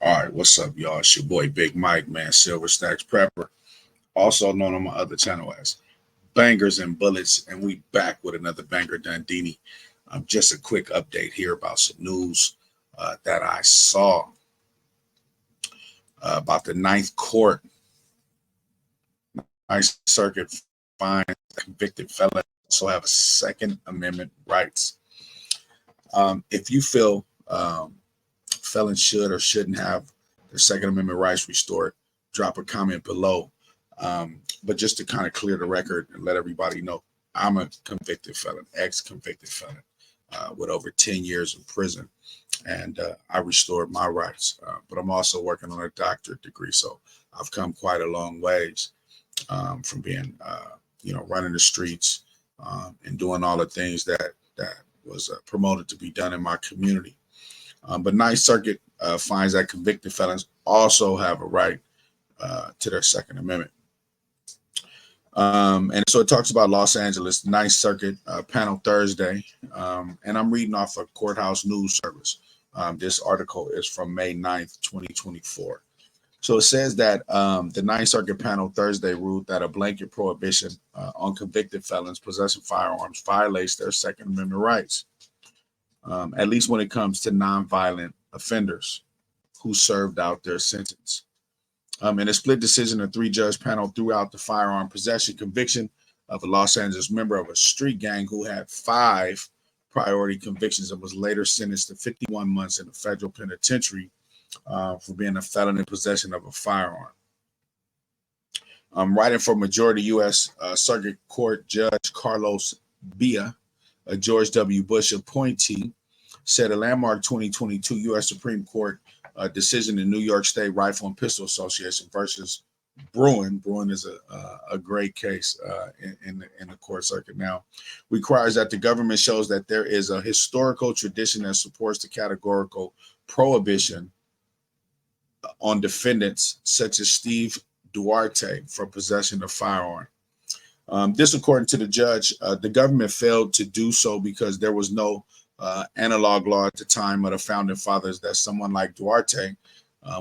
All right, what's up, y'all? It's your boy Big Mike, man, Silver Stacks Prepper, also known on my other channel as Bangers and Bullets, and we back with another banger, Dundini. Just a quick update here about some news that I saw about the Ninth Court. Ninth Circuit finds convicted felons also have a Second Amendment rights. If you feel felons should or shouldn't have their Second Amendment rights restored, drop a comment below. But just to kind of clear the record and let everybody know, I'm a convicted felon, ex-convicted felon, with over 10 years in prison, and I restored my rights. But I'm also working on a doctorate degree, so I've come quite a long ways from being, running the streets and doing all the things that was promoted to be done in my community. But Ninth Circuit finds that convicted felons also have a right to their Second Amendment. And so it talks about Los Angeles Ninth Circuit panel Thursday, and I'm reading off a courthouse news service. This article is from May 9th, 2024. So it says that the Ninth Circuit panel Thursday ruled that a blanket prohibition on convicted felons possessing firearms violates their Second Amendment rights, at least when it comes to nonviolent offenders who served out their sentence. In a split decision, a three-judge panel threw out the firearm possession conviction of a Los Angeles member of a street gang who had 5 priority convictions and was later sentenced to 51 months in a federal penitentiary for being a felon in possession of a firearm. Writing for majority U.S. Circuit Court Judge Carlos Bia, a George W. Bush appointee, said a landmark 2022 U.S. Supreme Court decision in New York State Rifle and Pistol Association versus Bruin. Bruin is a great case in the court circuit now. Requires that the government shows that there is a historical tradition that supports the categorical prohibition on defendants such as Steve Duarte for possession of firearm. This, according to the judge, the government failed to do so because there was no analog law at the time of the founding fathers that someone like Duarte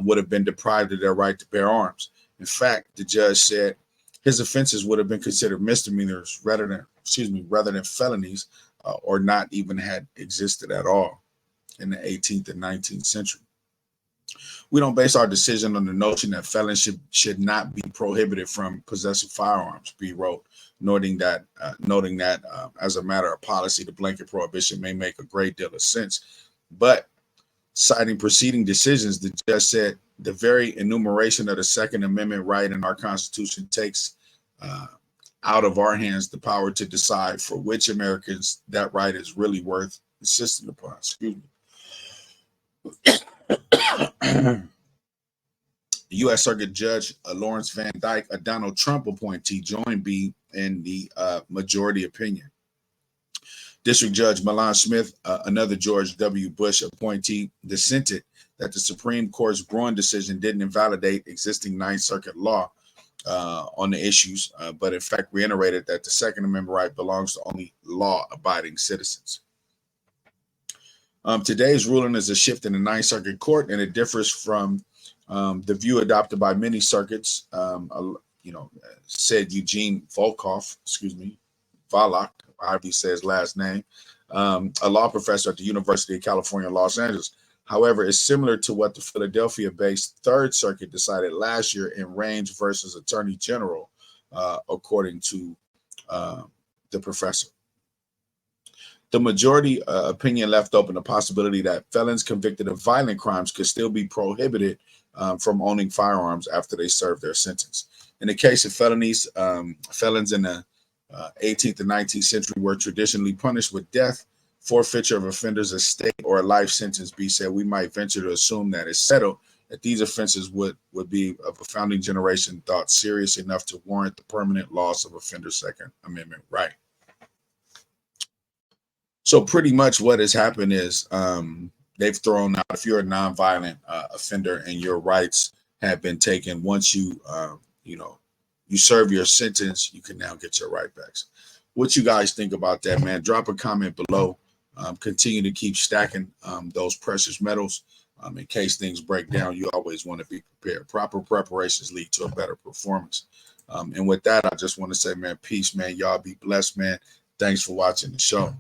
would have been deprived of their right to bear arms. In fact, the judge said his offenses would have been considered misdemeanors rather than felonies, or not even had existed at all in the 18th and 19th century. We don't base our decision on the notion that felons should not be prohibited from possessing firearms, B wrote, noting that as a matter of policy, the blanket prohibition may make a great deal of sense. But citing preceding decisions, the judge said the very enumeration of the Second Amendment right in our Constitution takes out of our hands the power to decide for which Americans that right is really worth insisting upon. Excuse me. U.S. Circuit Judge Lawrence Van Dyke, a Donald Trump appointee, joined B in the majority opinion. District Judge Milan Smith, another George W. Bush appointee, dissented that the Supreme Court's Bruin decision didn't invalidate existing Ninth Circuit law on the issues, but in fact reiterated that the Second Amendment right belongs to only law-abiding citizens. Today's ruling is a shift in the Ninth Circuit Court, and it differs from the view adopted by many circuits, said Eugene Volkoff, however he says his last name, a law professor at the University of California, Los Angeles. However, it's similar to what the Philadelphia-based Third Circuit decided last year in Range versus Attorney General, according to the professor. The majority opinion left open the possibility that felons convicted of violent crimes could still be prohibited from owning firearms after they serve their sentence. In the case of felonies, felons in the 18th and 19th century were traditionally punished with death, forfeiture of offenders' estate, or a life sentence. B said we might venture to assume that it's settled that these offenses would be of a founding generation thought serious enough to warrant the permanent loss of offenders' Second Amendment right. So pretty much what has happened is they've thrown out, if you're a nonviolent offender and your rights have been taken, once you serve your sentence, you can now get your right backs. What you guys think about that, man? Drop a comment below. Continue to keep stacking those precious metals. In case things break down, you always want to be prepared. Proper preparations lead to a better performance. And with that, I just want to say, man, peace, man. Y'all be blessed, man. Thanks for watching the show.